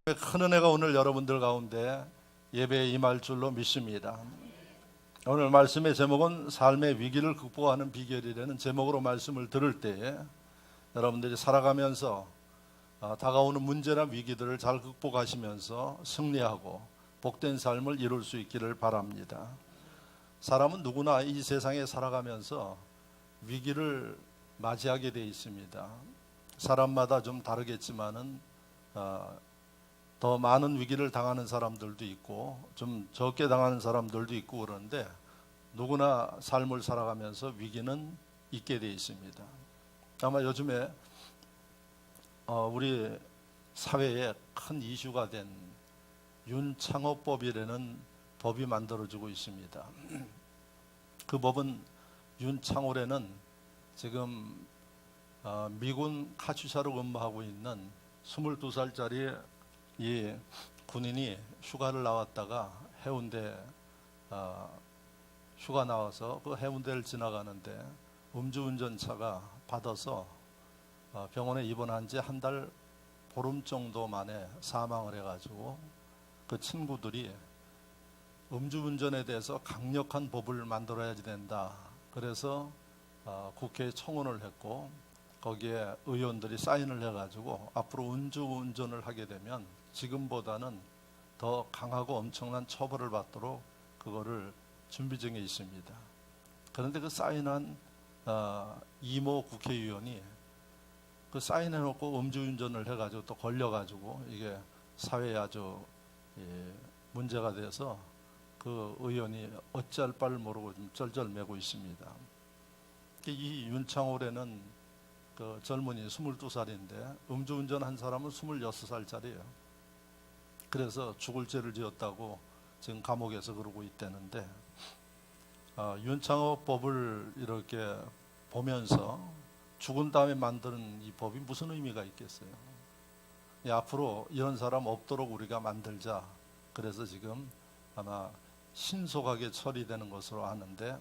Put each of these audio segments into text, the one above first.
큰 은혜가 오늘 여러분들 가운데 예배에 임할 줄로 믿습니다. 오늘 말씀의 제목은 삶의 위기를 극복하는 비결이라는 제목으로 말씀을 들을 때에 여러분들이 살아가면서 다가오는 문제나 위기들을 잘 극복하시면서 승리하고 복된 삶을 이룰 수 있기를 바랍니다. 사람은 누구나 이 세상에 살아가면서 위기를 맞이하게 되어 있습니다. 사람마다 좀 다르겠지만은 더 많은 위기를 당하는 사람들도 있고 좀 적게 당하는 사람들도 있고 그런데 누구나 삶을 살아가면서 위기는 있게 되어 있습니다. 아마 요즘에 우리 사회에 큰 이슈가 된 윤창호법이라는 법이 만들어지고 있습니다. 그 법은 윤창호라는 지금 미군 카츄샤로 근무하고 있는 22살짜리 이 군인이 휴가를 나왔다가 해운대 휴가 나와서 그 해운대를 지나가는데 음주운전차가 받아서 병원에 입원한 지 한 달 보름 정도 만에 사망을 해가지고 그 친구들이 음주운전에 대해서 강력한 법을 만들어야 된다. 그래서 국회에 청원을 했고 거기에 의원들이 사인을 해가지고 앞으로 음주운전을 하게 되면 지금보다는 더 강하고 엄청난 처벌을 받도록 그거를 준비 중에 있습니다. 그런데 그 사인한 이모 국회의원이 그 사인해놓고 음주운전을 해가지고 또 걸려가지고 이게 사회에 아주 문제가 돼서 그 의원이 어찌할 바를 모르고 좀 쩔쩔매고 있습니다. 이 윤창호라는 그 젊은이 22살인데 음주운전 한 사람은 26살짜리예요. 그래서 죽을 죄를 지었다고 지금 감옥에서 그러고 있다는데 윤창호법을 이렇게 보면서 죽은 다음에 만드는 이 법이 무슨 의미가 있겠어요? 앞으로 이런 사람 없도록 우리가 만들자. 그래서 지금 아마 신속하게 처리되는 것으로 아는데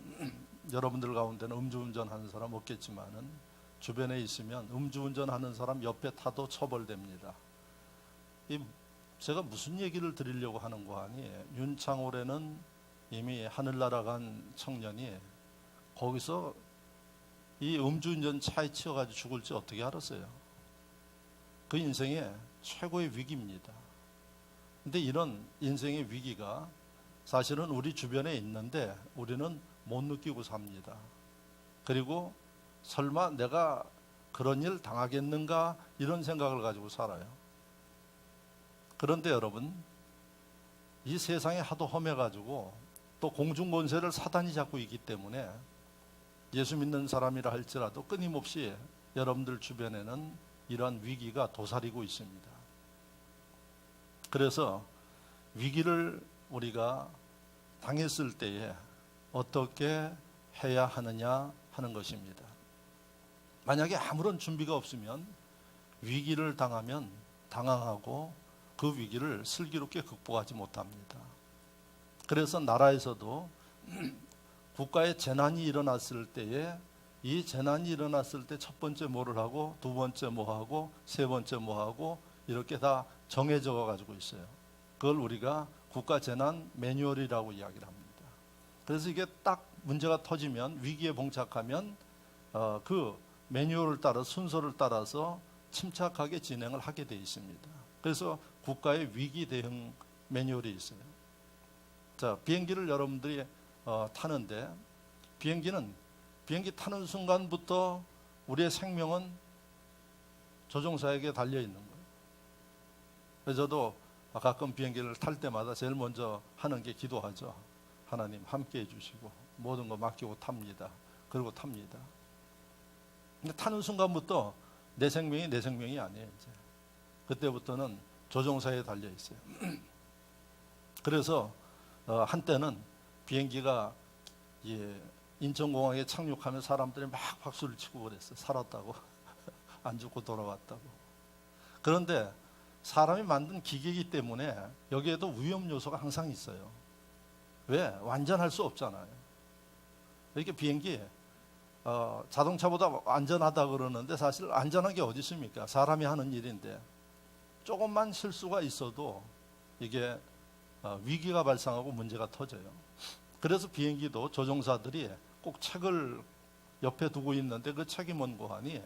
여러분들 가운데는 음주운전 하는 사람 없겠지만은 주변에 있으면 음주운전 하는 사람 옆에 타도 처벌됩니다. 제가 무슨 얘기를 드리려고 하는 거 아니? 윤창호라는 이미 하늘나라 간 청년이 거기서 이 음주운전 차에 치여가지고 죽을지 어떻게 알았어요? 그 인생의 최고의 위기입니다. 근데 이런 인생의 위기가 사실은 우리 주변에 있는데 우리는 못 느끼고 삽니다. 그리고 설마 내가 그런 일 당하겠는가 이런 생각을 가지고 살아요. 그런데 여러분, 이 세상이 하도 험해가지고 또 공중권세를 사단이 잡고 있기 때문에 예수 믿는 사람이라 할지라도 끊임없이 여러분들 주변에는 이러한 위기가 도사리고 있습니다. 그래서 위기를 우리가 당했을 때에 어떻게 해야 하느냐 하는 것입니다. 만약에 아무런 준비가 없으면 위기를 당하면 당황하고 그 위기를 슬기롭게 극복하지 못합니다. 그래서 나라에서도 국가에 재난이 일어났을 때에 이 재난이 일어났을 때 첫 번째 뭐를 하고 두 번째 뭐 하고 세 번째 뭐 하고 이렇게 다 정해져 가지고 있어요. 그걸 우리가 국가 재난 매뉴얼이라고 이야기를 합니다. 그래서 이게 딱 문제가 터지면 위기에 봉착하면 그 매뉴얼을 따라 순서를 따라서 침착하게 진행을 하게 돼 있습니다. 그래서 국가의 위기 대응 매뉴얼이 있어요. 자, 비행기를 여러분들이 타는데 비행기 타는 순간부터 우리의 생명은 조종사에게 달려 있는 거예요. 그래서 저도 가끔 비행기를 탈 때마다 제일 먼저 하는 게 기도하죠. 하나님 함께 해주시고 모든 거 맡기고 탑니다. 그리고 탑니다. 근데 타는 순간부터 내 생명이 아니에요. 이제 그때부터는 조종사에 달려 있어요. 그래서 한때는 비행기가 인천공항에 착륙하면 사람들이 막 박수를 치고 그랬어요. 살았다고. 안 죽고 돌아왔다고. 그런데 사람이 만든 기계이기 때문에 여기에도 위험 요소가 항상 있어요. 왜? 완전할 수 없잖아요. 이렇게 비행기 자동차보다 안전하다 그러는데 사실 안전한 게 어디 있습니까? 사람이 하는 일인데. 조금만 실수가 있어도 이게 위기가 발생하고 문제가 터져요. 그래서 비행기도 조종사들이 꼭 책을 옆에 두고 있는데 그 책이 뭔고 하니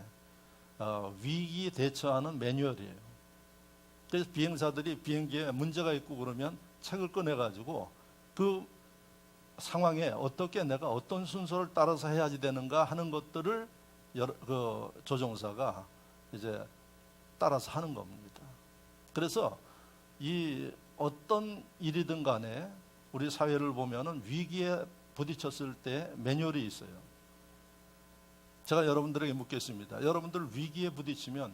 위기 대처하는 매뉴얼이에요. 그래서 비행사들이 비행기에 문제가 있고 그러면 책을 꺼내가지고 그 상황에 어떻게 내가 어떤 순서를 따라서 해야지 되는가 하는 것들을 그 조종사가 이제 따라서 하는 겁니다. 그래서 이 어떤 일이든 간에 우리 사회를 보면은 위기에 부딪혔을 때 매뉴얼이 있어요. 제가 여러분들에게 묻겠습니다. 여러분들 위기에 부딪히면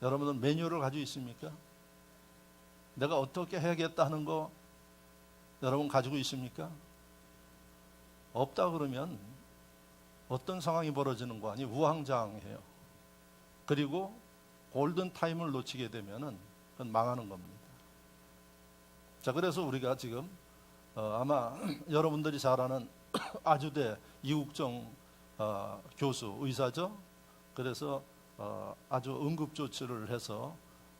여러분들 매뉴얼을 가지고 있습니까? 내가 어떻게 해야겠다 하는 거 여러분 가지고 있습니까? 없다 그러면 어떤 상황이 벌어지는 거 아니 우왕좌왕해요. 그리고 골든 타임을 놓치게 되면은 그건 망하는 겁니다. 자, 그래서 우리가 지금 아마 여러분들이 잘 아는 아주대 이국정 교수 의사죠. 그래서 아주 응급조치를 해서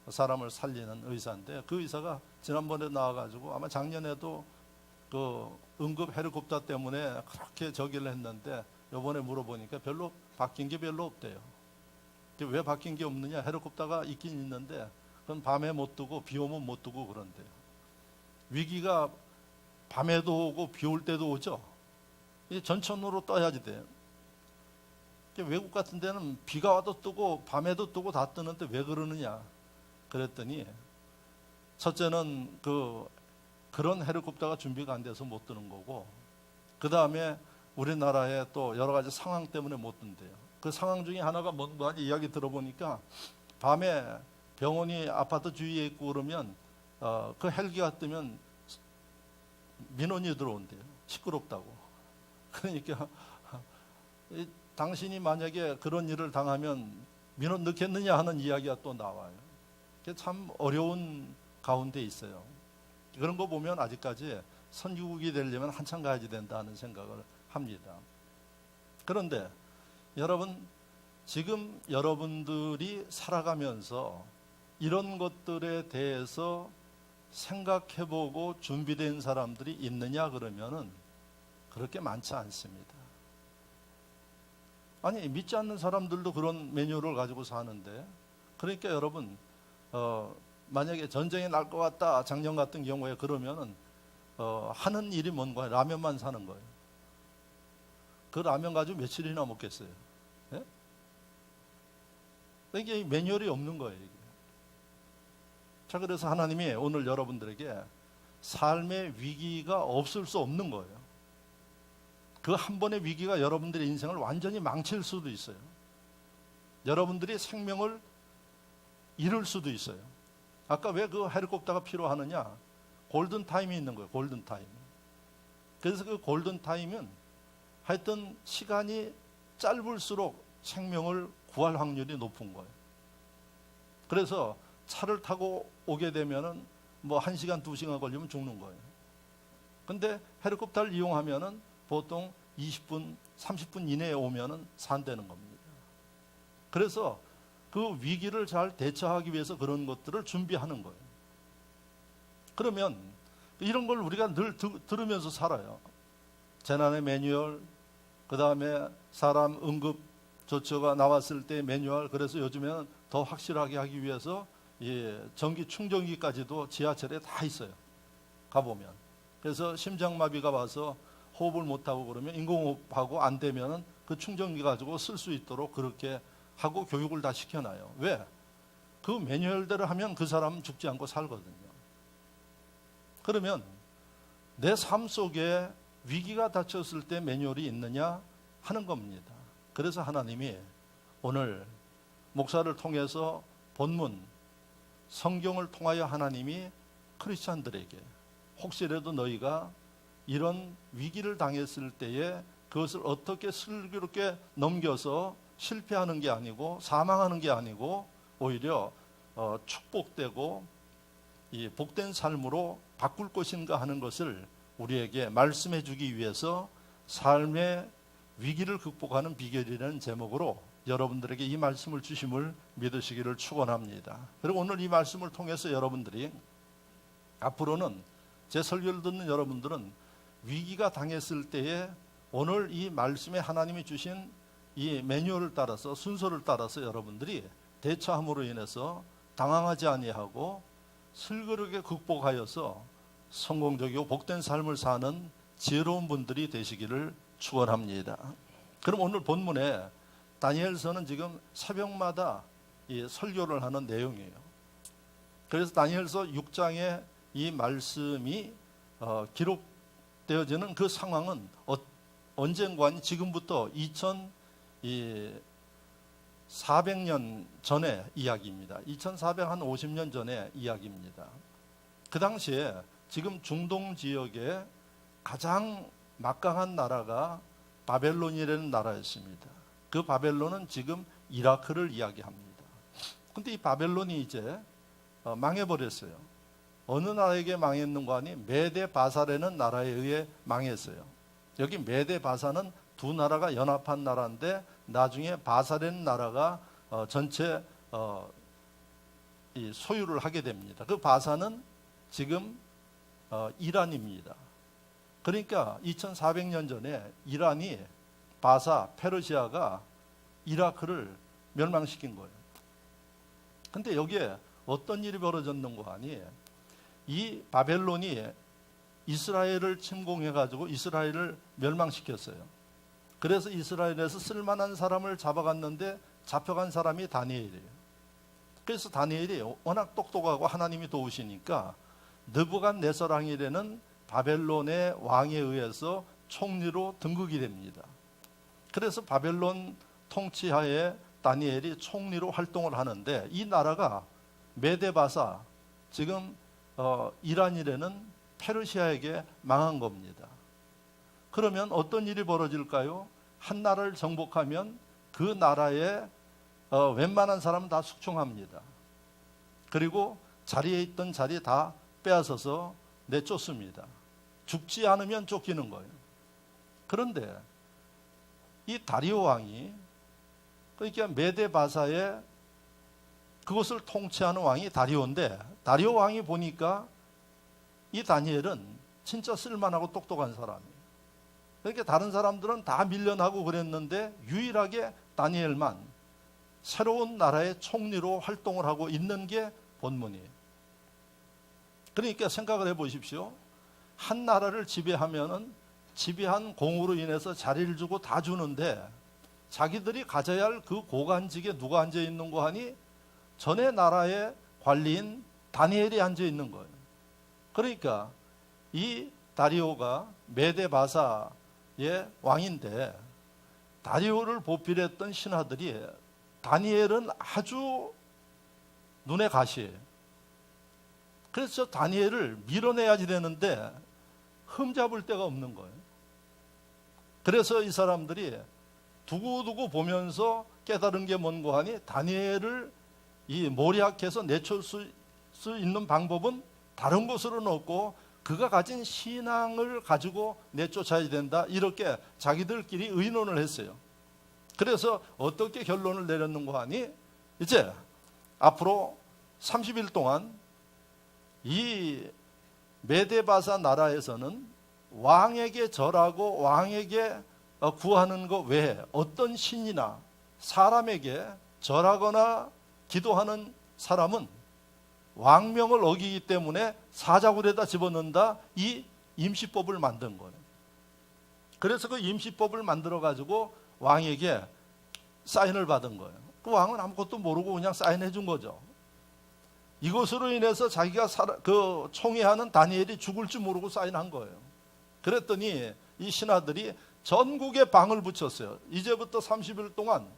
사람을 살리는 의사인데 그 의사가 지난번에 나와가지고 아마 작년에도 그 응급 헬리콥터 때문에 그렇게 저기를 했는데 이번에 물어보니까 별로 바뀐 게 별로 없대요. 왜 바뀐 게 없느냐? 헬리콥터가 있긴 있는데 그건 밤에 못 뜨고 비 오면 못 뜨고 그런데요. 위기가 밤에도 오고 비 올 때도 오죠. 이제 전천후로 떠야지 돼요. 외국 같은 데는 비가 와도 뜨고 밤에도 뜨고 다 뜨는데 왜 그러느냐 그랬더니 첫째는 그런 헬리콥터가 준비가 안 돼서 못 뜨는 거고 그 다음에 우리나라의 또 여러 가지 상황 때문에 못 뜬대요. 그 상황 중에 하나가 뭔가 이야기 들어보니까 밤에 병원이 아파트 주위에 있고 그러면 그 헬기가 뜨면 민원이 들어온대요. 시끄럽다고. 그러니까 당신이 만약에 그런 일을 당하면 민원 넣겠느냐 하는 이야기가 또 나와요. 그게 참 어려운 가운데 있어요. 그런 거 보면 아직까지 선진국이 되려면 한참 가야지 된다는 생각을 합니다. 그런데 여러분, 지금 여러분들이 살아가면서 이런 것들에 대해서 생각해보고 준비된 사람들이 있느냐 그러면은 그렇게 많지 않습니다. 아니, 믿지 않는 사람들도 그런 매뉴얼을 가지고 사는데, 그러니까 여러분, 만약에 전쟁이 날 것 같다, 작년 같은 경우에 그러면은 하는 일이 뭔가요? 라면만 사는 거예요. 그 라면 가지고 며칠이나 먹겠어요? 예? 이게 매뉴얼이 없는 거예요. 이게. 자, 그래서 하나님이 오늘 여러분들에게 삶의 위기가 없을 수 없는 거예요. 그 한 번의 위기가 여러분들의 인생을 완전히 망칠 수도 있어요. 여러분들이 생명을 잃을 수도 있어요. 아까 왜 그 헬리콥터가 필요하느냐? 골든 타임이 있는 거예요. 골든 타임. 그래서 그 골든 타임은 하여튼 시간이 짧을수록 생명을 구할 확률이 높은 거예요. 그래서 차를 타고 오게 되면은 뭐 1시간, 2시간 걸리면 죽는 거예요. 근데 헬리콥터를 이용하면은 보통 20분, 30분 이내에 오면은 산다는 겁니다. 그래서 그 위기를 잘 대처하기 위해서 그런 것들을 준비하는 거예요. 그러면 이런 걸 우리가 늘 들으면서 살아요. 재난의 매뉴얼, 그 다음에 사람 응급 조처가 나왔을 때 매뉴얼. 그래서 요즘에는 더 확실하게 하기 위해서 전기 충전기까지도 지하철에 다 있어요. 가보면. 그래서 심장마비가 와서 호흡을 못하고 그러면 인공호흡하고 안 되면은 그 충전기 가지고 쓸 수 있도록 그렇게 하고 교육을 다 시켜놔요. 왜? 그 매뉴얼대로 하면 그 사람은 죽지 않고 살거든요. 그러면 내 삶 속에 위기가 닥쳤을 때 매뉴얼이 있느냐 하는 겁니다. 그래서 하나님이 오늘 목사를 통해서 본문 성경을 통하여 하나님이 크리스찬들에게 혹시라도 너희가 이런 위기를 당했을 때에 그것을 어떻게 슬기롭게 넘겨서 실패하는 게 아니고 사망하는 게 아니고 오히려 축복되고 이 복된 삶으로 바꿀 것인가 하는 것을 우리에게 말씀해 주기 위해서 삶의 위기를 극복하는 비결이라는 제목으로 여러분들에게 이 말씀을 주심을 믿으시기를 축원합니다. 그리고 오늘 이 말씀을 통해서 여러분들이 앞으로는 제 설교를 듣는 여러분들은 위기가 당했을 때에 오늘 이 말씀에 하나님이 주신 이 매뉴얼을 따라서 순서를 따라서 여러분들이 대처함으로 인해서 당황하지 아니하고 슬그르게 극복하여서 성공적이고 복된 삶을 사는 지혜로운 분들이 되시기를 축원합니다. 그럼 오늘 본문에 다니엘서는 지금 새벽마다 이 설교를 하는 내용이에요. 그래서 다니엘서 6장에 이 말씀이 기록되어지는 그 상황은 언젠가 지금부터 2400년 전의 이야기입니다. 2450년 전의 이야기입니다. 그 당시에 지금 중동 지역에 가장 막강한 나라가 바벨론이라는 나라였습니다. 그 바벨론은 지금 이라크를 이야기합니다. 그런데 이 바벨론이 이제 망해버렸어요. 어느 나라에게 망했는가 하니 메데 바사라는 나라에 의해 망했어요. 여기 메데 바사는 두 나라가 연합한 나라인데 나중에 바사라는 나라가 전체 이 소유를 하게 됩니다. 그 바사는 지금 이란입니다. 그러니까 2400년 전에 이란이 바사, 페르시아가 이라크를 멸망시킨 거예요. 근데 여기에 어떤 일이 벌어졌는가 하니 이 바벨론이 이스라엘을 침공해가지고 이스라엘을 멸망시켰어요. 그래서 이스라엘에서 쓸만한 사람을 잡아갔는데 잡혀간 사람이 다니엘이에요. 그래서 다니엘이 워낙 똑똑하고 하나님이 도우시니까 느부갓네살왕이라는 바벨론의 왕에 의해서 총리로 등극이 됩니다. 그래서 바벨론 통치하에 다니엘이 총리로 활동을 하는데 이 나라가 메데바사, 지금 이란이라는 페르시아에게 망한 겁니다. 그러면 어떤 일이 벌어질까요? 한 나라를 정복하면 그 나라에 웬만한 사람은 다 숙청합니다. 그리고 자리에 있던 자리 다 빼앗아서 내쫓습니다. 죽지 않으면 쫓기는 거예요. 그런데 이 다리오 왕이, 그러니까 메데바사의 그것을 통치하는 왕이 다리오인데, 다리오 왕이 보니까 이 다니엘은 진짜 쓸만하고 똑똑한 사람이에요. 그러니까 다른 사람들은 다 밀려나고 그랬는데 유일하게 다니엘만 새로운 나라의 총리로 활동을 하고 있는 게 본문이에요. 그러니까 생각을 해보십시오. 한 나라를 지배하면은 지배한 공으로 인해서 자리를 주고 다 주는데 자기들이 가져야 할 그 고관직에 누가 앉아 있는 거 하니 전에 나라의 관리인 다니엘이 앉아 있는 거예요. 그러니까 이 다리오가 메데바사의 왕인데 다리오를 보필했던 신하들이 다니엘은 아주 눈에 가시예요. 그래서 다니엘을 밀어내야지 되는데 흠잡을 데가 없는 거예요. 그래서 이 사람들이 두고두고 보면서 깨달은 게 뭔가 하니 다니엘을 이 모략해서 내쫓을 수 있는 방법은 다른 곳으로는 없고 그가 가진 신앙을 가지고 내쫓아야 된다, 이렇게 자기들끼리 의논을 했어요. 그래서 어떻게 결론을 내렸는가 하니 이제 앞으로 30일 동안 이 메데바사 나라에서는 왕에게 절하고 왕에게 구하는 것 외에 어떤 신이나 사람에게 절하거나 기도하는 사람은 왕명을 어기기 때문에 사자굴에다 집어넣는다, 이 임시법을 만든 거예요. 그래서 그 임시법을 만들어 가지고 왕에게 사인을 받은 거예요. 그 왕은 아무것도 모르고 그냥 사인해 준 거죠. 이것으로 인해서 자기가 그 총애하는 다니엘이 죽을 줄 모르고 사인한 거예요. 그랬더니 이 신하들이 전국에 방을 붙였어요. 이제부터 30일 동안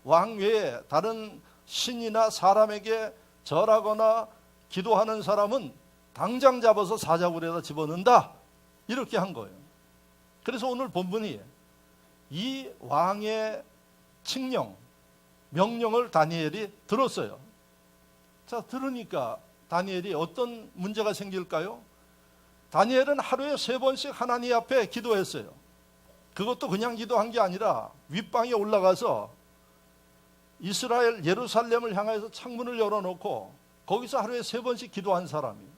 왕 외에 다른 신이나 사람에게 절하거나 기도하는 사람은 당장 잡아서 사자굴에다 집어넣는다, 이렇게 한 거예요. 그래서 오늘 본문이 이 왕의 칙령, 명령을 다니엘이 들었어요. 자, 들으니까 다니엘이 어떤 문제가 생길까요? 다니엘은 하루에 3번씩 하나님 앞에 기도했어요. 그것도 그냥 기도한 게 아니라 윗방에 올라가서 이스라엘 예루살렘을 향해서 창문을 열어놓고 거기서 하루에 3번씩 기도한 사람이에요.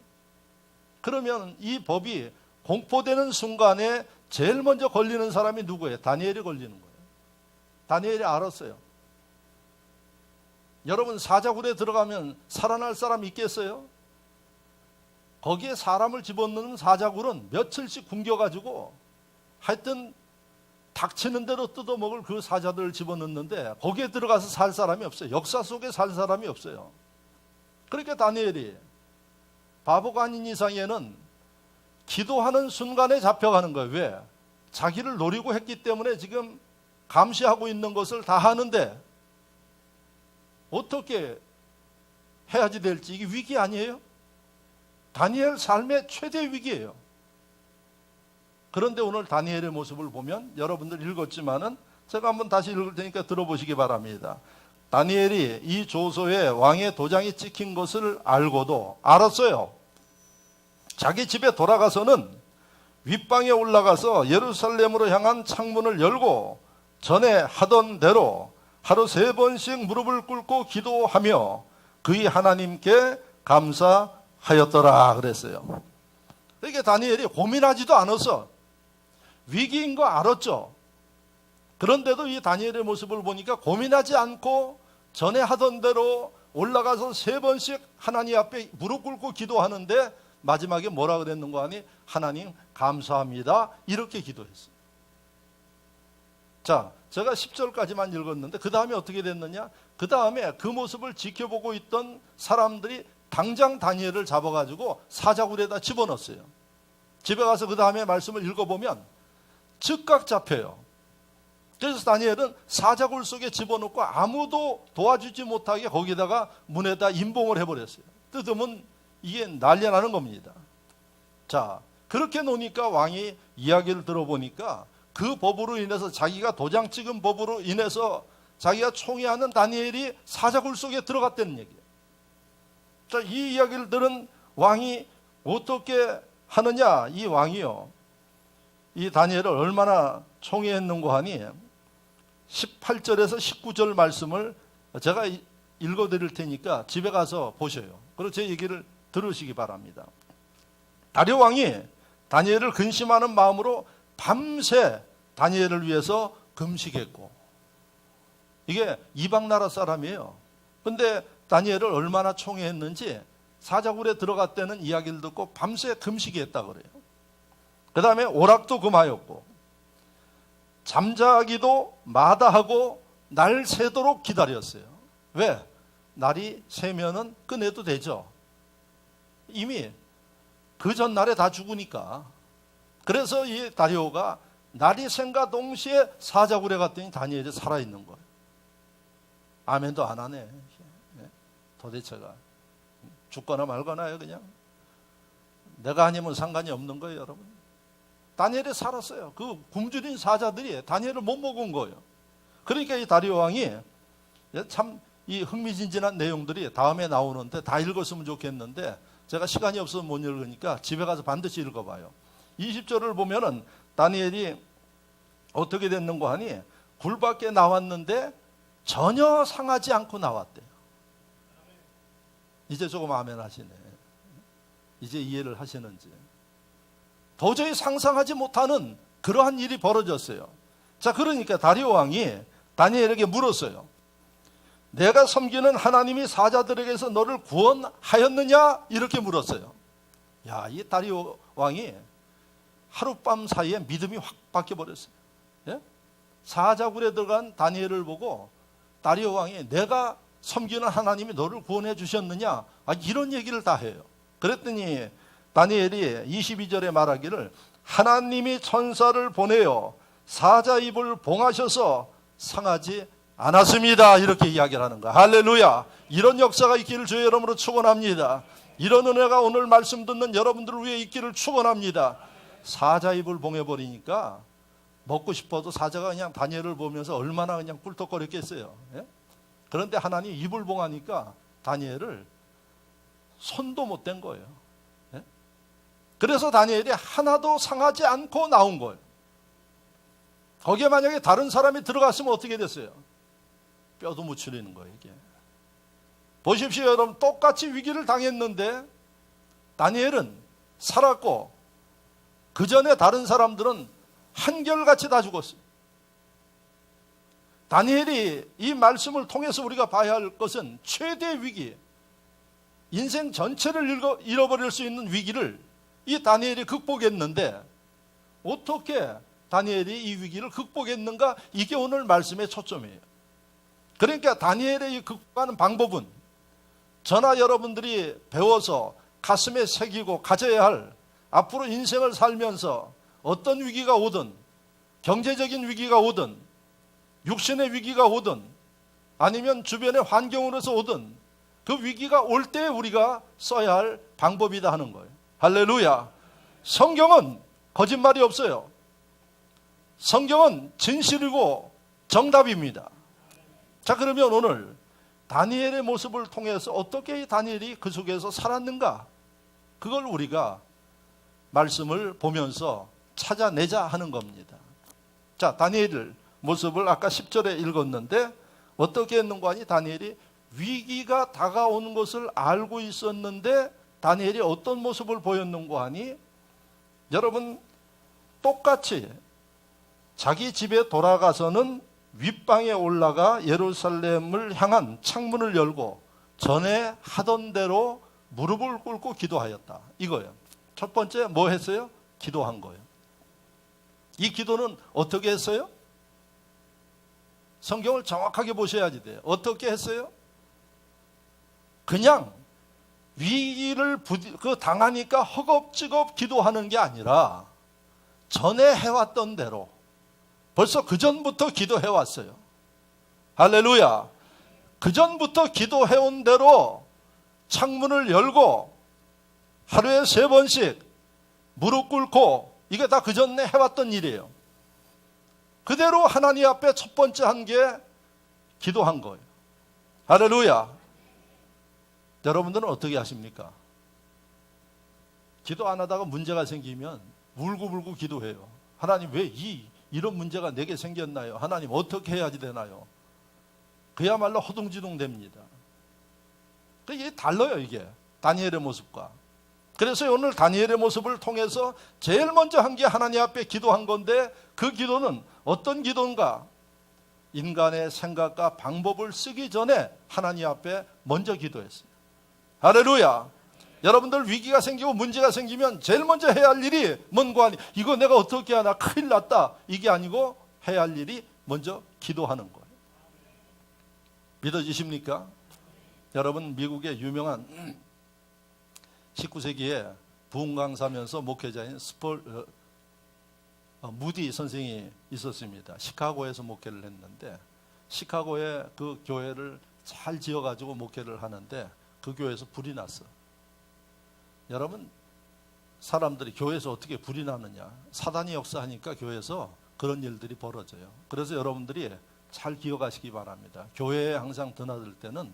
그러면 이 법이 공포되는 순간에 제일 먼저 걸리는 사람이 누구예요? 다니엘이 걸리는 거예요. 다니엘이 알았어요. 여러분, 사자굴에 들어가면 살아날 사람 있겠어요? 거기에 사람을 집어넣는 사자굴은 며칠씩 굶겨가지고 하여튼 닥치는 대로 뜯어먹을 그 사자들을 집어넣는데 거기에 들어가서 살 사람이 없어요. 역사 속에 살 사람이 없어요. 그러니까 다니엘이 바보가 아닌 이상에는 기도하는 순간에 잡혀가는 거예요. 왜? 자기를 노리고 했기 때문에 지금 감시하고 있는 것을 다 하는데 어떻게 해야지 될지, 이게 위기 아니에요? 다니엘 삶의 최대 위기예요. 그런데 오늘 다니엘의 모습을 보면, 여러분들 읽었지만은 제가 한번 다시 읽을 테니까 들어보시기 바랍니다. 다니엘이 이 조서에 왕의 도장이 찍힌 것을 알고도 알았어요. 자기 집에 돌아가서는 윗방에 올라가서 예루살렘으로 향한 창문을 열고 전에 하던 대로 하루 3번씩 무릎을 꿇고 기도하며 그의 하나님께 감사하였더라 그랬어요. 그러니까 다니엘이 고민하지도 않았어. 위기인 거 알았죠. 그런데도 이 다니엘의 모습을 보니까 고민하지 않고 전에 하던 대로 올라가서 3번씩 하나님 앞에 무릎 꿇고 기도하는데 마지막에 뭐라 그랬는 거 아니? 하나님 감사합니다. 이렇게 기도했어요. 자, 제가 10절까지만 읽었는데 그 다음에 어떻게 됐느냐? 그 다음에 그 모습을 지켜보고 있던 사람들이 당장 다니엘을 잡아가지고 사자굴에다 집어넣었어요. 집에 가서 그 다음에 말씀을 읽어보면 즉각 잡혀요. 그래서 다니엘은 사자굴 속에 집어넣고 아무도 도와주지 못하게 거기다가 문에다 임봉을 해버렸어요. 뜯으면 이게 난리 나는 겁니다. 자, 그렇게 놓으니까 왕이 이야기를 들어보니까 그 법으로 인해서, 자기가 도장 찍은 법으로 인해서 자기가 총애하는 다니엘이 사자굴 속에 들어갔다는 얘기예요. 자, 이 이야기를 들은 왕이 어떻게 하느냐? 이 왕이요, 이 다니엘을 얼마나 총애했는고 하니 18절에서 19절 말씀을 제가 읽어드릴 테니까 집에 가서 보셔요. 그리고 제 얘기를 들으시기 바랍니다. 다리오 왕이 다니엘을 근심하는 마음으로 밤새 다니엘을 위해서 금식했고, 이게 이방 나라 사람이에요. 근데 다니엘을 얼마나 총애했는지 사자굴에 들어갔다는 이야기를 듣고 밤새 금식했다 그래요. 그 다음에 오락도 금하였고 잠자기도 마다하고 날 새도록 기다렸어요. 왜? 날이 새면은 꺼내도 되죠. 이미 그 전날에 다 죽으니까. 그래서 이 다리오가 날이 샌과 동시에 사자굴에 갔더니 다니엘이 살아있는 거예요. 아멘도 안 하네. 도대체가 죽거나 말거나요. 그냥 내가 아니면 상관이 없는 거예요. 여러분, 다니엘이 살았어요. 그 굶주린 사자들이 다니엘을 못 먹은 거예요. 그러니까 이 다리오 왕이 참 이 흥미진진한 내용들이 다음에 나오는데 다 읽었으면 좋겠는데 제가 시간이 없어서 못 읽으니까 집에 가서 반드시 읽어봐요. 20절을 보면은 다니엘이 어떻게 됐는고 하니 굴 밖에 나왔는데 전혀 상하지 않고 나왔대요. 이제 조금 아멘 하시네. 이제 이해를 하시는지. 도저히 상상하지 못하는 그러한 일이 벌어졌어요. 자, 그러니까 다리오 왕이 다니엘에게 물었어요. 내가 섬기는 하나님이 사자들에게서 너를 구원하였느냐? 이렇게 물었어요. 야, 이 다리오 왕이 하룻밤 사이에 믿음이 확 바뀌어버렸어요. 예? 사자굴에 들어간 다니엘을 보고 다리오 왕이 내가 섬기는 하나님이 너를 구원해 주셨느냐? 이런 얘기를 다 해요. 그랬더니 다니엘이 22절에 말하기를 하나님이 천사를 보내어 사자 입을 봉하셔서 상하지 않았습니다. 이렇게 이야기를 하는 거야. 할렐루야. 이런 역사가 있기를 주의 이름으로 축원합니다. 이런 은혜가 오늘 말씀 듣는 여러분들을 위해 있기를 축원합니다. 사자 입을 봉해버리니까 먹고 싶어도 사자가 그냥 다니엘을 보면서 얼마나 그냥 꿀떡거렸겠어요. 예? 그런데 하나님 입을 봉하니까 다니엘을 손도 못 댄 거예요. 예? 그래서 다니엘이 하나도 상하지 않고 나온 거예요. 거기에 만약에 다른 사람이 들어갔으면 어떻게 됐어요? 뼈도 묻히는 거예요, 이게. 보십시오, 여러분. 똑같이 위기를 당했는데 다니엘은 살았고 그 전에 다른 사람들은 한결같이 다 죽었어요. 다니엘이 이 말씀을 통해서 우리가 봐야 할 것은 최대 위기, 인생 전체를 잃어버릴 수 있는 위기를 이 다니엘이 극복했는데 어떻게 다니엘이 이 위기를 극복했는가? 이게 오늘 말씀의 초점이에요. 그러니까 다니엘의 이 극복하는 방법은 저나 여러분들이 배워서 가슴에 새기고 가져야 할, 앞으로 인생을 살면서 어떤 위기가 오든, 경제적인 위기가 오든, 육신의 위기가 오든, 아니면 주변의 환경으로서 오든 그 위기가 올 때 우리가 써야 할 방법이다 하는 거예요. 할렐루야. 성경은 거짓말이 없어요. 성경은 진실이고 정답입니다. 자, 그러면 오늘 다니엘의 모습을 통해서 어떻게 다니엘이 그 속에서 살았는가? 그걸 우리가 말씀을 보면서 찾아내자 하는 겁니다. 자, 다니엘 모습을 아까 10절에 읽었는데 어떻게 했는가 하니 다니엘이 위기가 다가오는 것을 알고 있었는데 다니엘이 어떤 모습을 보였는가 하니, 여러분, 똑같이 자기 집에 돌아가서는 윗방에 올라가 예루살렘을 향한 창문을 열고 전에 하던 대로 무릎을 꿇고 기도하였다, 이거예요. 첫 번째 뭐 했어요? 기도한 거예요. 이 기도는 어떻게 했어요? 성경을 정확하게 보셔야지 돼요. 어떻게 했어요? 그냥 위기를 당하니까 허겁지겁 기도하는 게 아니라 전에 해왔던 대로, 벌써 그 전부터 기도해왔어요. 할렐루야. 그 전부터 기도해온 대로 창문을 열고 하루에 3번씩 무릎 꿇고, 이게 다 그 전에 해왔던 일이에요. 그대로 하나님 앞에 첫 번째 한 게 기도한 거예요. 할렐루야. 여러분들은 어떻게 하십니까? 기도 안 하다가 문제가 생기면 울고불고 기도해요. 하나님, 왜 이런 문제가 내게 생겼나요? 하나님, 어떻게 해야지 되나요? 그야말로 허둥지둥 됩니다. 이게 달라요, 이게 다니엘의 모습과. 그래서 오늘 다니엘의 모습을 통해서 제일 먼저 한 게 하나님 앞에 기도한 건데, 그 기도는 어떤 기도인가? 인간의 생각과 방법을 쓰기 전에 하나님 앞에 먼저 기도했어요. 할렐루야. 여러분들 위기가 생기고 문제가 생기면 제일 먼저 해야 할 일이 뭔가 하니, 이거 내가 어떻게 하나, 큰일 났다, 이게 아니고 해야 할 일이 먼저 기도하는 거예요. 믿어지십니까? 여러분, 미국의 유명한 19세기에 부흥 강사면서 목회자인 무디 선생이 있었습니다. 시카고에서 목회를 했는데, 시카고에 그 교회를 잘 지어가지고 목회를 하는데 그 교회에서 불이 났어. 여러분, 사람들이 교회에서 어떻게 불이 나느냐? 사단이 역사하니까 교회에서 그런 일들이 벌어져요. 그래서 여러분들이 잘 기억하시기 바랍니다. 교회에 항상 드나들 때는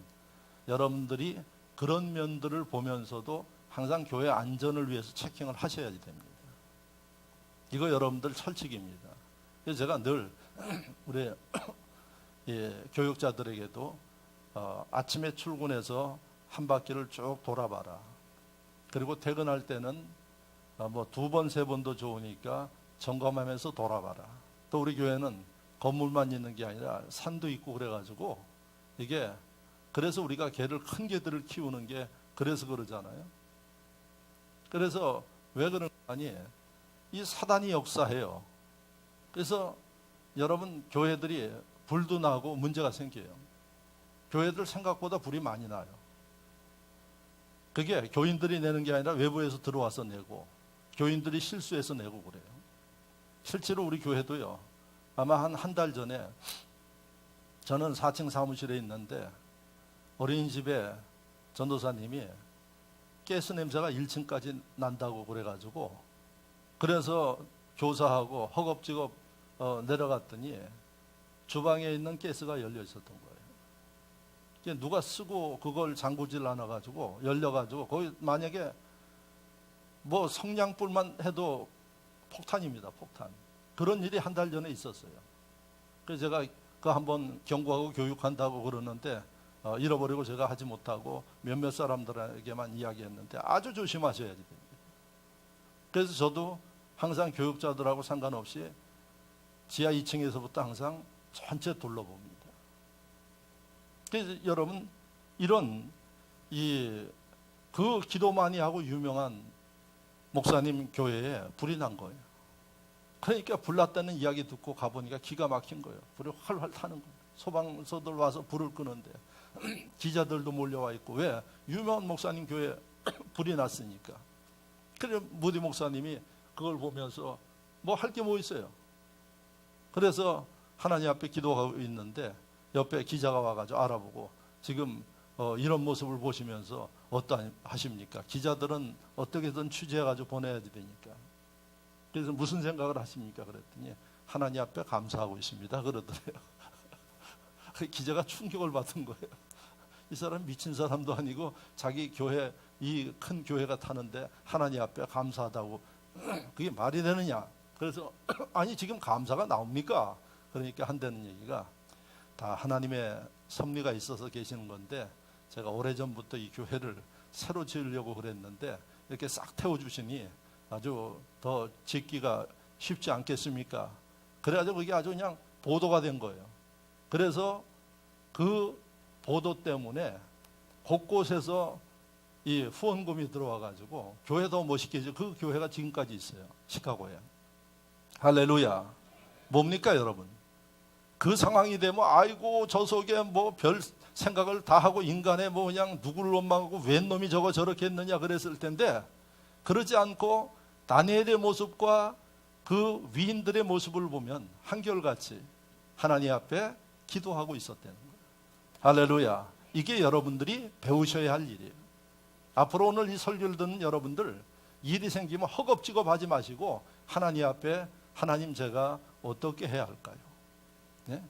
여러분들이 그런 면들을 보면서도 항상 교회 안전을 위해서 체킹을 하셔야지 됩니다. 이거 여러분들 철칙입니다. 그래서 제가 늘 우리 교육자들에게도 아침에 출근해서 한 바퀴를 쭉 돌아봐라. 그리고 퇴근할 때는 뭐 2번, 3번도 좋으니까 점검하면서 돌아봐라. 또 우리 교회는 건물만 있는 게 아니라 산도 있고 그래가지고, 이게 그래서 우리가 큰 개들을 키우는 게 그래서 그러잖아요. 그래서 왜 그런 거 아니? 이 사단이 역사해요. 그래서 여러분, 교회들이 불도 나고 문제가 생겨요. 교회들 생각보다 불이 많이 나요. 그게 교인들이 내는 게 아니라 외부에서 들어와서 내고, 교인들이 실수해서 내고 그래요. 실제로 우리 교회도요, 아마 한 달 전에 저는 4층 사무실에 있는데 어린이집에 전도사님이 가스 냄새가 1층까지 난다고 그래가지고, 그래서 조사하고 허겁지겁 내려갔더니 주방에 있는 가스가 열려 있었던 거예요. 누가 쓰고 그걸 잠그질 않아가지고 열려가지고, 거기 만약에 뭐 성냥불만 해도 폭탄입니다, 폭탄. 그런 일이 한 달 전에 있었어요. 그래서 제가 그 한번 경고하고 교육한다고 그러는데 잃어버리고 제가 하지 못하고 몇몇 사람들에게만 이야기했는데 아주 조심하셔야 됩니다. 그래서 저도 항상 교육자들하고 상관없이 지하 2층에서부터 항상 전체 둘러봅니다. 그래서 여러분 이런 그 기도 많이 하고 유명한 목사님 교회에 불이 난 거예요. 그러니까 불났다는 이야기 듣고 가보니까 기가 막힌 거예요. 불이 활활 타는 거예요. 소방서들 와서 불을 끄는데 기자들도 몰려와 있고. 왜? 유명한 목사님 교회에 불이 났으니까. 그래서 무디 목사님이 그걸 보면서 뭐 할 게 뭐 있어요. 그래서 하나님 앞에 기도하고 있는데 옆에 기자가 와가지고 알아보고 지금 이런 모습을 보시면서 어떠하십니까? 기자들은 어떻게든 취재해가지고 보내야 되니까. 그래서 무슨 생각을 하십니까? 그랬더니 하나님 앞에 감사하고 있습니다. 그러더래요. 기자가 충격을 받은 거예요. 이 사람 미친 사람도 아니고 자기 교회, 이 큰 교회가 타는데 하나님 앞에 감사하다고 그게 말이 되느냐. 그래서 아니 지금 감사가 나옵니까? 그러니까 한다는 얘기가 다 하나님의 섭리가 있어서 계시는 건데 제가 오래전부터 이 교회를 새로 지으려고 그랬는데 이렇게 싹 태워주시니 아주 더 짓기가 쉽지 않겠습니까? 그래가지고 그게 아주 그냥 보도가 된 거예요. 그래서 그 보도 때문에 곳곳에서 이 후원금이 들어와가지고 교회 더 멋있게 해서 그 교회가 지금까지 있어요. 시카고에. 할렐루야. 뭡니까 여러분? 그 상황이 되면 아이고 저 속에 뭐 별 생각을 다 하고 인간의 뭐 그냥 누구를 원망하고 웬 놈이 저거 저렇게 했느냐 그랬을 텐데 그러지 않고 다니엘의 모습과 그 위인들의 모습을 보면 한결같이 하나님 앞에 기도하고 있었다는 거예요. 할렐루야. 이게 여러분들이 배우셔야 할 일이에요. 앞으로 오늘 이 설교를 듣는 여러분들 일이 생기면 허겁지겁 하지 마시고 하나님 앞에 하나님 제가 어떻게 해야 할까요? 네?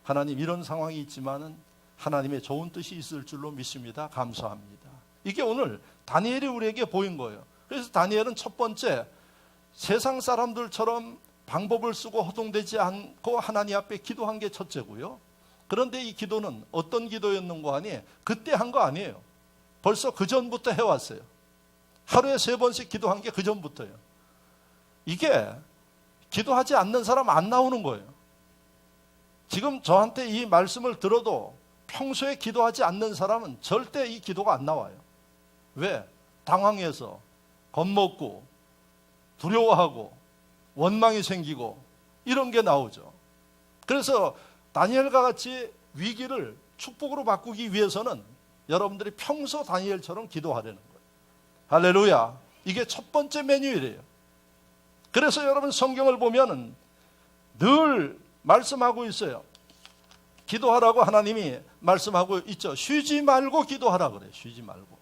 하나님 이런 상황이 있지만은 하나님의 좋은 뜻이 있을 줄로 믿습니다. 감사합니다. 이게 오늘 다니엘이 우리에게 보인 거예요. 그래서 다니엘은 첫 번째 세상 사람들처럼 방법을 쓰고 허둥대지 않고 하나님 앞에 기도한 게 첫째고요. 그런데 이 기도는 어떤 기도였는가 하니 그때 한 거 아니에요. 벌써 그 전부터 해왔어요. 하루에 3번씩 기도한 게 그 전부터예요. 이게 기도하지 않는 사람 안 나오는 거예요. 지금 저한테 이 말씀을 들어도 평소에 기도하지 않는 사람은 절대 이 기도가 안 나와요. 왜? 당황해서 겁먹고 두려워하고 원망이 생기고 이런 게 나오죠. 그래서 다니엘과 같이 위기를 축복으로 바꾸기 위해서는 여러분들이 평소 다니엘처럼 기도하라는 거예요. 할렐루야. 이게 첫 번째 매뉴얼이에요. 그래서 여러분 성경을 보면은 늘 말씀하고 있어요. 기도하라고 하나님이 말씀하고 있죠. 쉬지 말고 기도하라 그래요. 쉬지 말고.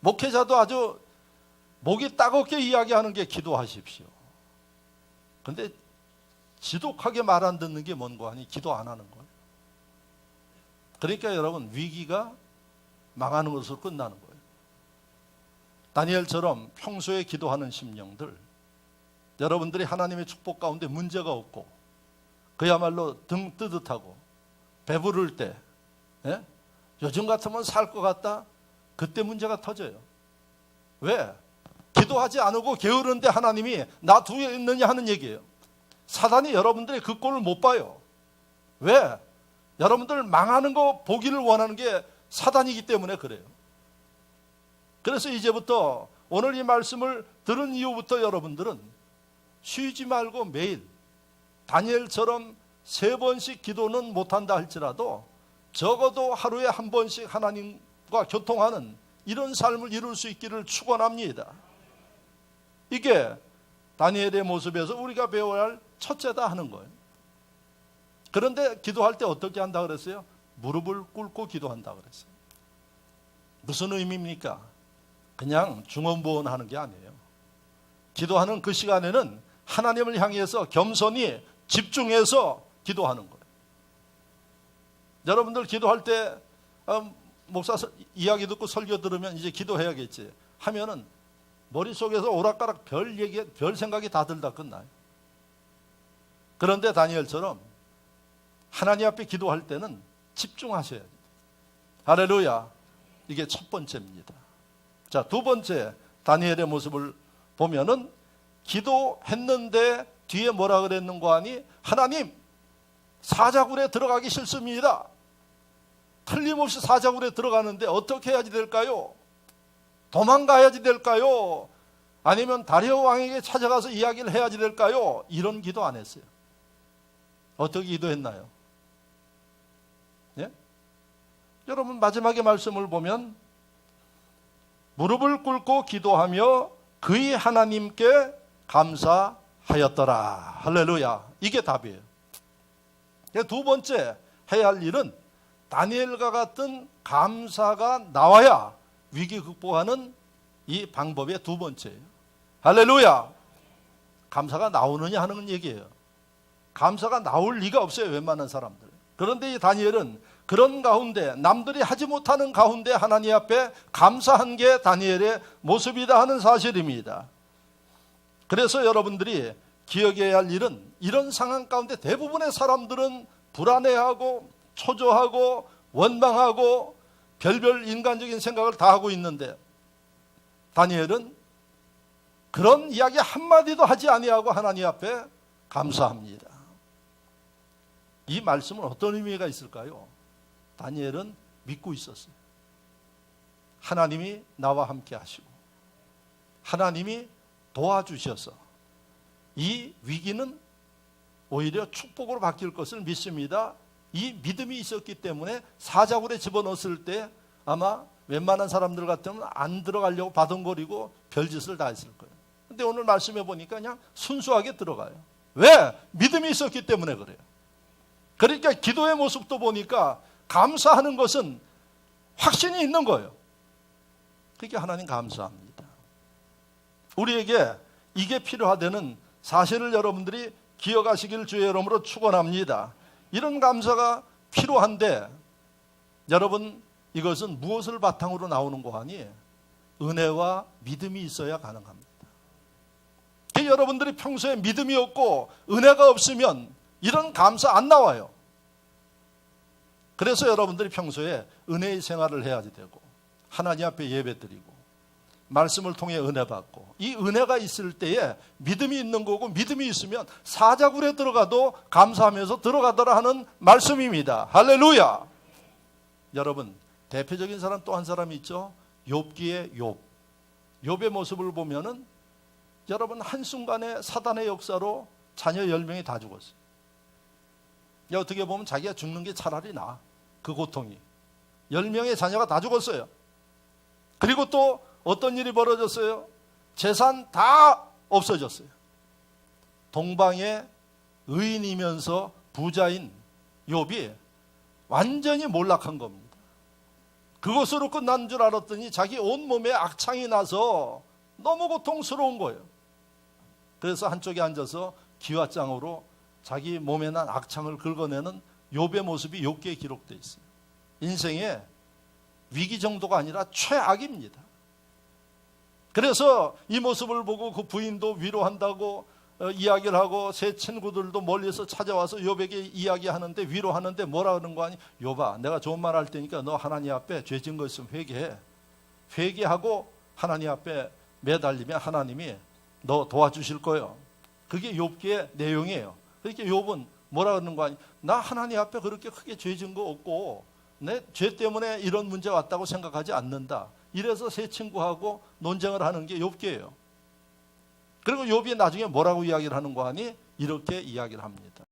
목회자도 아주 목이 따갑게 이야기하는 게 기도하십시오. 근데 지독하게 말 안 듣는 게 뭔가 하니 기도 안 하는 거예요. 그러니까 여러분 위기가 망하는 것으로 끝나는 거예요. 다니엘처럼 평소에 기도하는 심령들, 여러분들이 하나님의 축복 가운데 문제가 없고 그야말로 등 뜨뜻하고 배부를 때, 예? 요즘 같으면 살 것 같다? 그때 문제가 터져요. 왜? 기도하지 않고 게으른데 하나님이 놔두어 있느냐 하는 얘기예요. 사단이 여러분들의 그 꼴을 못 봐요. 왜? 여러분들 망하는 거 보기를 원하는 게 사단이기 때문에 그래요. 그래서 이제부터 오늘 이 말씀을 들은 이후부터 여러분들은 쉬지 말고 매일 다니엘처럼 3번씩 기도는 못한다 할지라도 적어도 하루에 1번씩 하나님과 교통하는 이런 삶을 이룰 수 있기를 축원합니다. 이게 다니엘의 모습에서 우리가 배워야 할 첫째다 하는 거예요. 그런데 기도할 때 어떻게 한다 그랬어요? 무릎을 꿇고 기도한다 그랬어요. 무슨 의미입니까? 그냥 중언부언하는 게 아니에요. 기도하는 그 시간에는 하나님을 향해서 겸손히 집중해서 기도하는 거예요. 여러분들 기도할 때 목사 이야기 듣고 설교 들으면 이제 기도해야겠지 하면은 머릿속에서 오락가락 별 생각이 다 들다 끝나요. 그런데 다니엘처럼 하나님 앞에 기도할 때는 집중하셔야 돼요. 할렐루야. 이게 첫 번째입니다. 자, 두 번째 다니엘의 모습을 보면은 기도했는데 뒤에 뭐라 그랬는 거 아니? 하나님, 사자굴에 들어가기 싫습니다. 틀림없이 사자굴에 들어가는데 어떻게 해야지 될까요? 도망가야지 될까요? 아니면 다리오 왕에게 찾아가서 이야기를 해야지 될까요? 이런 기도 안 했어요. 어떻게 기도했나요? 예? 여러분, 마지막에 말씀을 보면 무릎을 꿇고 기도하며 그의 하나님께 감사하였더라. 할렐루야. 이게 답이에요. 두 번째 해야 할 일은 다니엘과 같은 감사가 나와야 위기 극복하는 이 방법의 두 번째예요. 할렐루야. 감사가 나오느냐 하는 얘기예요. 감사가 나올 리가 없어요, 웬만한 사람들. 그런데 이 다니엘은 그런 가운데, 남들이 하지 못하는 가운데 하나님 앞에 감사한 게 다니엘의 모습이다 하는 사실입니다. 그래서 여러분들이 기억해야 할 일은, 이런 상황 가운데 대부분의 사람들은 불안해하고 초조하고 원망하고 별별 인간적인 생각을 다 하고 있는데, 다니엘은 그런 이야기 한마디도 하지 아니하고 하나님 앞에 감사합니다. 이 말씀은 어떤 의미가 있을까요? 다니엘은 믿고 있었어요. 하나님이 나와 함께 하시고 하나님이 도와주셔서 이 위기는 오히려 축복으로 바뀔 것을 믿습니다. 이 믿음이 있었기 때문에 사자굴에 집어넣었을 때 아마 웬만한 사람들 같으면 안 들어가려고 바둥거리고 별짓을 다 했을 거예요. 근데 오늘 말씀해 보니까 그냥 순수하게 들어가요. 왜? 믿음이 있었기 때문에 그래요. 그러니까 기도의 모습도 보니까 감사하는 것은 확신이 있는 거예요. 그러니까 하나님 감사합니다. 우리에게 이게 필요하다는 사실을 여러분들이 기억하시길 주의 이름으로 축원합니다. 이런 감사가 필요한데, 여러분, 이것은 무엇을 바탕으로 나오는 거 아니? 은혜와 믿음이 있어야 가능합니다. 여러분들이 평소에 믿음이 없고 은혜가 없으면 이런 감사 안 나와요. 그래서 여러분들이 평소에 은혜의 생활을 해야지 되고, 하나님 앞에 예배 드리고 말씀을 통해 은혜 받고, 이 은혜가 있을 때에 믿음이 있는 거고, 믿음이 있으면 사자굴에 들어가도 감사하면서 들어가더라 하는 말씀입니다. 할렐루야. 여러분, 대표적인 사람 또 한 사람이 있죠. 욥기의 욥. 욥의 모습을 보면은 여러분, 한순간에 사단의 역사로 자녀 10명이 다 죽었어요. 어떻게 보면 자기가 죽는 게 차라리 나아. 그 고통이. 10명의 자녀가 다 죽었어요. 그리고 또 어떤 일이 벌어졌어요? 재산 다 없어졌어요. 동방의 의인이면서 부자인 욥이 완전히 몰락한 겁니다. 그것으로 끝난 줄 알았더니 자기 온몸에 악창이 나서 너무 고통스러운 거예요. 그래서 한쪽에 앉아서 기와장으로 자기 몸에 난 악창을 긁어내는 욥의 모습이 욥기에 기록되어 있어요. 인생의 위기 정도가 아니라 최악입니다. 그래서 이 모습을 보고 그 부인도 위로한다고 이야기를 하고, 새 친구들도 멀리서 찾아와서 욥에게 이야기하는데, 위로하는데 뭐라 그러는 거 아니? 욥아, 내가 좋은 말 할 테니까 너 하나님 앞에 죄 지은 거 있으면 회개해. 회개하고 하나님 앞에 매달리면 하나님이 너 도와주실 거예요. 그게 욥기의 내용이에요. 그러니까 욥은 뭐라 그러는 거 아니? 나 하나님 앞에 그렇게 크게 죄 지은 거 없고 내 죄 때문에 이런 문제가 왔다고 생각하지 않는다. 이래서 새 친구하고 논쟁을 하는 게 욥기예요. 그리고 욥이 나중에 뭐라고 이야기를 하는 거 아니? 이렇게 이야기를 합니다.